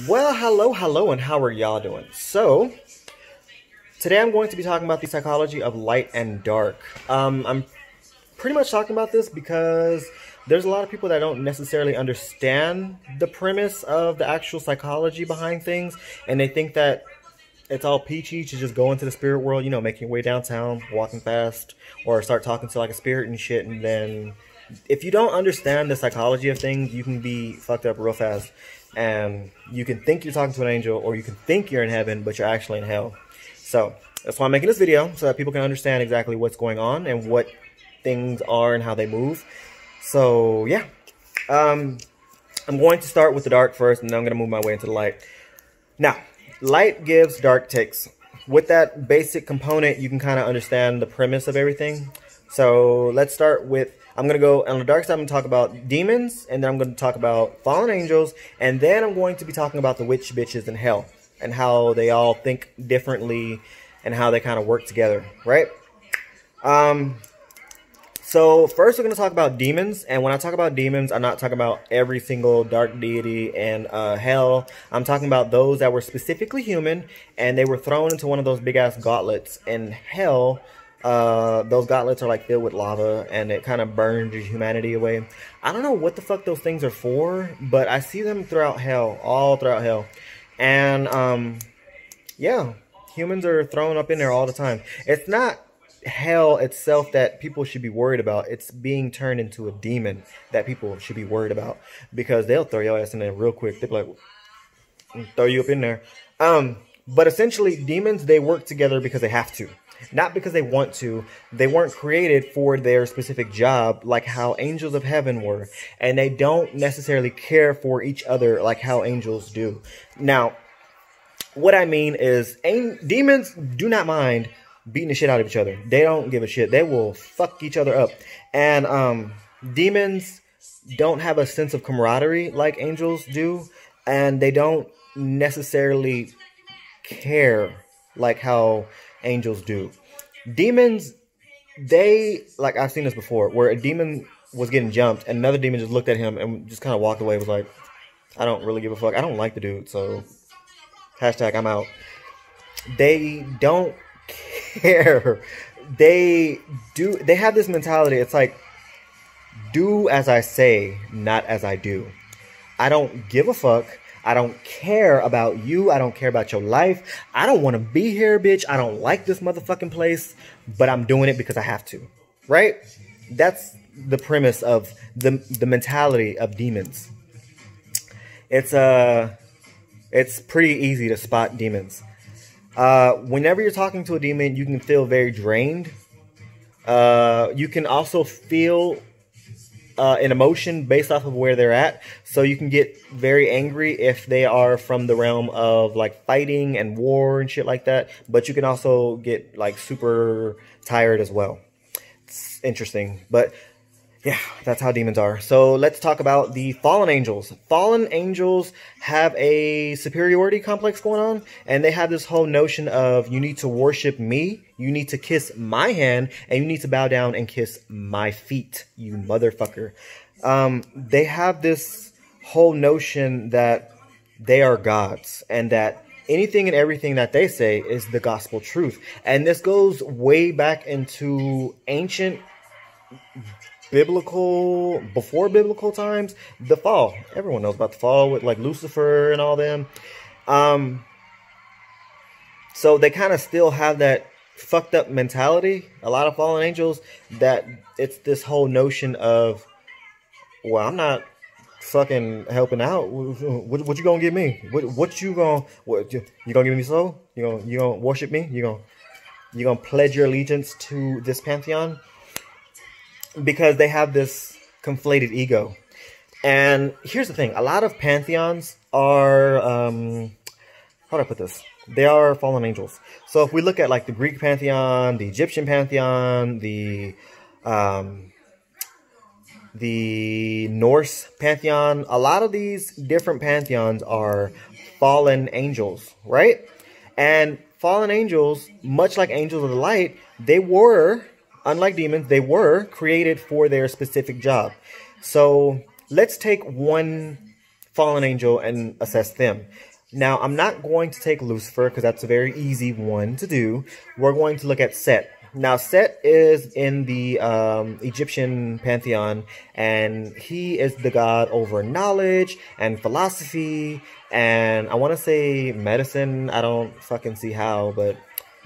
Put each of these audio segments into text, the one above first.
Well, hello, and how are y'all doing? So, today I'm going to be talking about the psychology of light and dark. I'm pretty much talking about this because there's a lot of people that don't necessarily understand the premise of the actual psychology behind things, and they think that it's all peachy to just go into the spirit world, making your way downtown, walking fast, or start talking to like a spirit and shit, and then if you don't understand the psychology of things, you can be fucked up real fast. And you can think you're talking to an angel, or you can think you're in heaven, but you're actually in hell. So that's why I'm making this video, so that people can understand exactly what's going on and what things are and how they move. So yeah, I'm going to start with the dark first, and then I'm going to move my way into the light. Now, light gives, dark takes. With that basic component, you can kind of understand the premise of everything. So let's start with, I'm going to go on the dark side. I'm going to talk about demons, and then I'm going to talk about fallen angels, and then I'm going to be talking about the witch bitches in hell and how they all think differently and how they kind of work together, right? So first we're going to talk about demons, and when I talk about demons, I'm not talking about every single dark deity in hell. I'm talking about those that were specifically human, and they were thrown into one of those big-ass gauntlets in hell. Those gauntlets are like filled with lava, and it kind of burns your humanity away. I don't know what the fuck those things are for, but I see them throughout hell, all throughout hell. And, yeah, humans are thrown up in there all the time. It's not hell itself that people should be worried about. It's being turned into a demon that people should be worried about, because they'll throw your ass in there real quick. They'll be like, throw you up in there. But essentially, demons, they work together because they have to. Not because they want to. They weren't created for their specific job like how angels of heaven were. And they don't necessarily care for each other like how angels do. Now, what I mean is, demons do not mind beating the shit out of each other. They don't give a shit. They will fuck each other up. And demons don't have a sense of camaraderie like angels do. And they don't necessarily care like how angels do. Demons, like, I've seen this before, where a demon was getting jumped and another demon just looked at him and just kind of walked away, was like, I don't really give a fuck. I don't like the dude, so hashtag I'm out. They don't care. They have this mentality. It's like, do as I say, not as I do. I don't give a fuck. I don't care about you. I don't care about your life. I don't want to be here, bitch. I don't like this motherfucking place, but I'm doing it because I have to, right? That's the premise of the mentality of demons. It's pretty easy to spot demons. Whenever you're talking to a demon, you can feel very drained. You can also feel an emotion based off of where they're at. So you can get very angry if they are from the realm of like fighting and war and shit like that. But you can also get like super tired as well. It's interesting. But yeah, that's how demons are. So let's talk about the fallen angels. Fallen angels have a superiority complex going on, and they have this whole notion of, you need to worship me, you need to kiss my hand, and you need to bow down and kiss my feet, you motherfucker. They have this whole notion that they are gods, and that anything and everything that they say is the gospel truth. And this goes way back into ancient before biblical times, the fall. Everyone knows about the fall with like Lucifer and all them. So they kind of still have that fucked up mentality, a lot of fallen angels, that it's this whole notion of, well, I'm not fucking helping out. What you gonna give me? What you gonna give me soul? You gonna worship me? You gonna pledge your allegiance to this pantheon? Because they have this conflated ego. And here's the thing. A lot of pantheons are, how do I put this? They are fallen angels. So if we look at like the Greek pantheon, the Egyptian pantheon, the Norse pantheon, a lot of these different pantheons are fallen angels, right? And fallen angels, much like angels of the light, they were, unlike demons, they were created for their specific job. So let's take one fallen angel and assess them. Now, I'm not going to take Lucifer because that's a very easy one to do. We're going to look at Set. Now, Set is in the Egyptian pantheon, and he is the god over knowledge and philosophy, and I want to say medicine. I don't fucking see how, but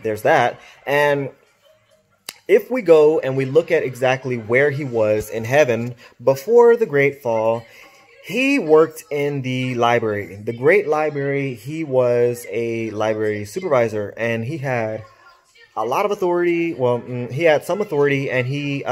there's that. And if we go and we look at exactly where he was in heaven before the Great Fall, he worked in the library, the Great Library. He was a library supervisor, and he had a lot of authority. Well, he had some authority, and he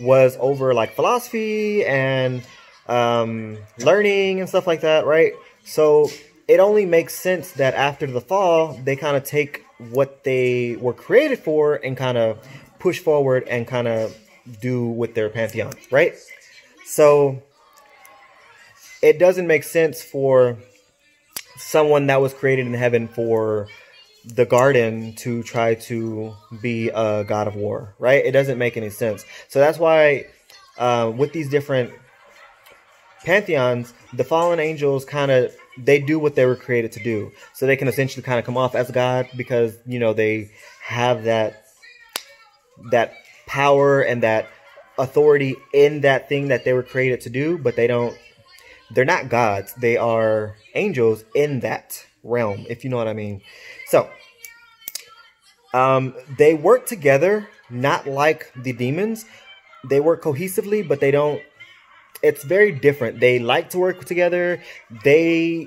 was over like philosophy and learning and stuff like that, right? So it only makes sense that after the fall, they kind of take what they were created for and kind of push forward and kind of do with their pantheon, right? So it doesn't make sense for someone that was created in heaven for the garden to try to be a god of war, right? It doesn't make any sense. So that's why with these different pantheons, the fallen angels they do what they were created to do. So they can essentially kind of come off as a god because, you know, they have that power and that authority in that thing that they were created to do, but they're not gods. They are angels in that realm, if you know what I mean. So they work together, not like the demons. They work cohesively, but they don't. It's very different. They like to work together. They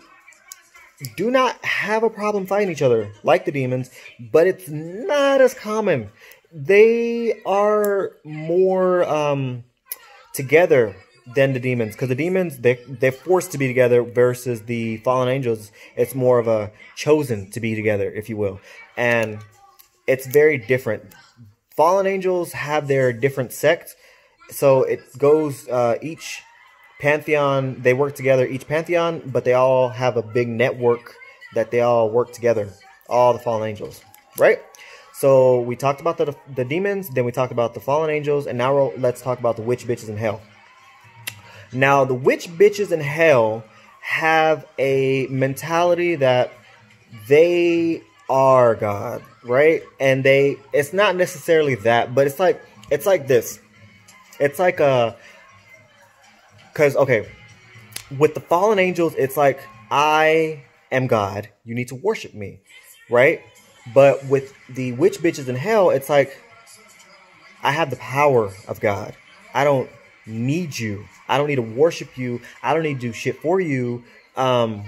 do not have a problem fighting each other like the demons, but it's not as common. They are more together than the demons, because the demons, they're forced to be together, versus the fallen angels, it's more of a chosen to be together, if you will. And it's very different. Fallen angels have their different sects, so it goes each pantheon, they work together, each pantheon, but they all have a big network that they all work together, all the fallen angels, right? So we talked about the demons, then we talked about the fallen angels, and now let's talk about the witch bitches in hell. Now, the witch bitches in hell have a mentality that they are God, right? And it's not necessarily that, but it's like this. It's like because, okay, with the fallen angels, it's like, I am God, you need to worship me, right? But with the witch bitches in hell, it's like, I have the power of God. I don't need you. I don't need to worship you. I don't need to do shit for you, and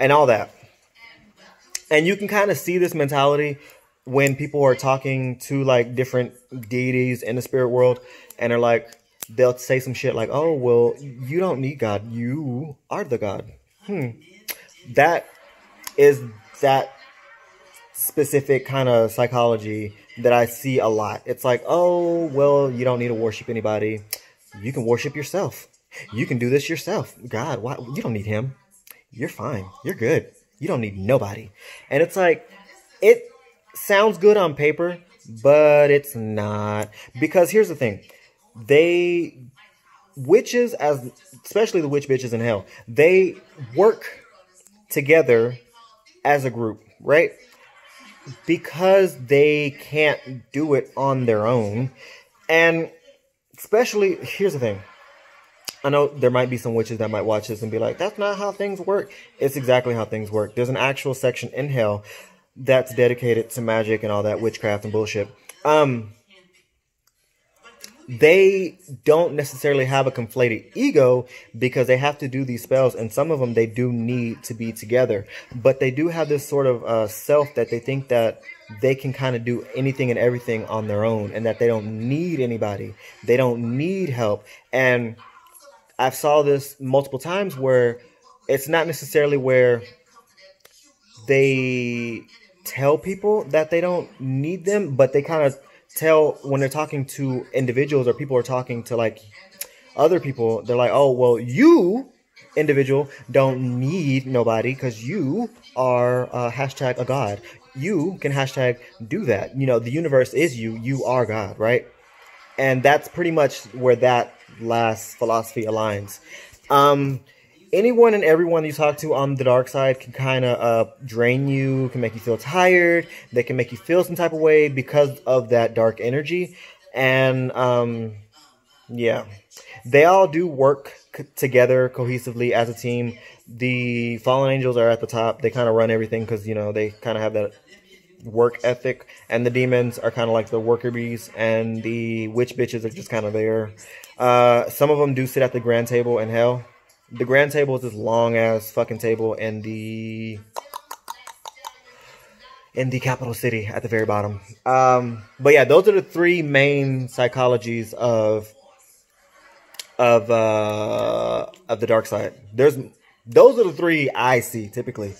all that. And you can kind of see this mentality when people are talking to like different deities in the spirit world, and they're like, they'll say some shit like, oh, well, you don't need God. You are the God. That is that specific kind of psychology that I see a lot. It's like, oh, well, you don't need to worship anybody. You can worship yourself. You can do this yourself. God, why? You don't need him. You're fine. You're good. You don't need nobody. And it's like, it sounds good on paper, but it's not. Because here's the thing. Witches, especially the witch bitches in hell, they work together as a group, right? Because they can't do it on their own. And especially, here's the thing. I know there might be some witches that might watch this and be like, that's not how things work. It's exactly how things work. There's an actual section in hell that's dedicated to magic and all that witchcraft and bullshit. They don't necessarily have a conflated ego because they have to do these spells, and some of them they do need to be together. But they do have this sort of self that they think that they can kind of do anything and everything on their own, and that they don't need anybody. They don't need help. And I've saw this multiple times where it's not necessarily where they tell people that they don't need them, but they kind of tell when they're talking to individuals, or people are talking to like other people, they're like, oh, well, you individual don't need nobody because you are hashtag a god. You can hashtag do that. You know, the universe is you. You are God, right? And that's pretty much where that last philosophy aligns. anyone and everyone you talk to on the dark side can kind of drain you, can make you feel tired. They can make you feel some type of way because of that dark energy. And yeah, they all do work together cohesively as a team. The fallen angels are at the top. They kind of run everything because, you know, they kind of have that work ethic. And the demons are kind of like the worker bees. And the witch bitches are just kind of there. Some of them do sit at the grand table in hell. The grand table is this long ass fucking table in the capital city at the very bottom. But yeah, those are the three main psychologies of the dark side. Those are the three I see typically.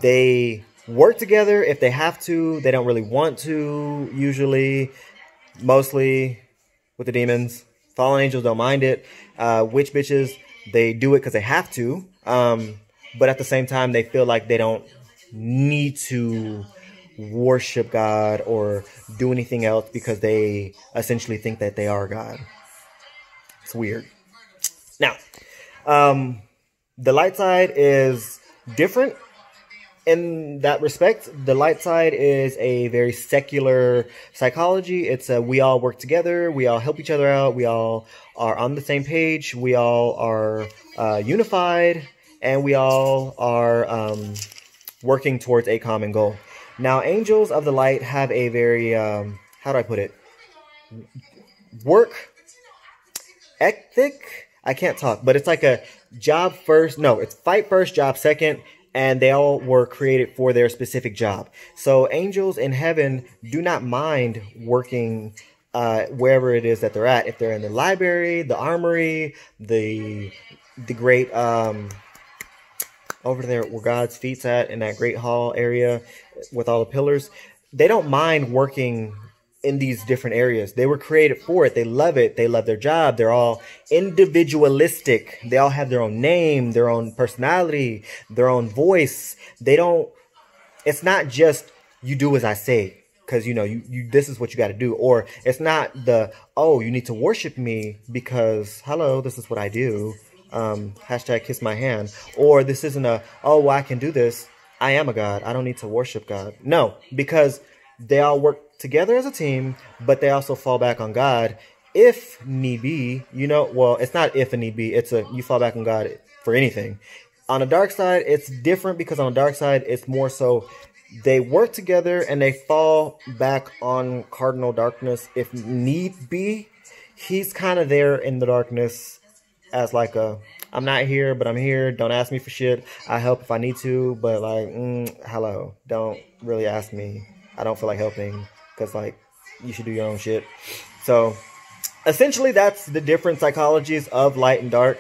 They work together if they have to. They don't really want to usually. Mostly with the demons. Fallen angels don't mind it. Witch bitches, they do it because they have to. But at the same time, they feel like they don't need to worship God or do anything else because they essentially think that they are God. It's weird. Now, the light side is different in that respect. The light side is a very secular psychology. It's we all work together. We all help each other out. We all are on the same page. We all are unified. And we all are working towards a common goal. Now, angels of the light have a very, how do I put it? Work ethic? I can't talk, but it's like a job first. No, it's fight first, job second. And they all were created for their specific job. So angels in heaven do not mind working wherever it is that they're at. If they're in the library, the armory, the great, over there where God's feet's at in that great hall area with all the pillars, they don't mind working in these different areas. They were created for it. They love it. They love their job. They're all individualistic. They all have their own name, their own personality, their own voice. They don't, it's not just you do as I say, because you know, you this is what you got to do. Or it's not the, oh, you need to worship me because hello, this is what I do. Hashtag kiss my hand. Or this isn't a, oh, well, I can do this. I am a God. I don't need to worship God. No, because they all work together as a team, but they also fall back on God if need be. You know, well, it's not if need be. It's a, you fall back on God for anything. On the dark side, it's different because on the dark side, it's more so they work together and they fall back on cardinal darkness if need be. He's kind of there in the darkness as like a, I'm not here, but I'm here. Don't ask me for shit. I help if I need to, but like, hello. Don't really ask me. I don't feel like helping because like you should do your own shit. So essentially that's the different psychologies of light and dark.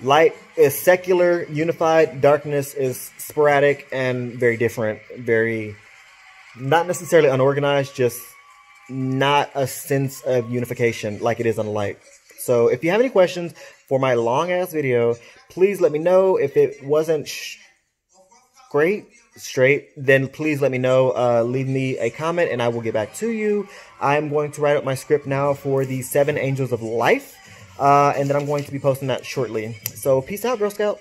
Light is secular, unified. Darkness is sporadic and very different. Very, not necessarily unorganized, just not a sense of unification like it is on the light. So if you have any questions for my long ass video, please let me know. If it wasn't straight, then please let me know. Leave me a comment and I will get back to you. I'm going to write up my script now for the 7 Angels of Life. And then I'm going to be posting that shortly. So peace out, Girl Scout.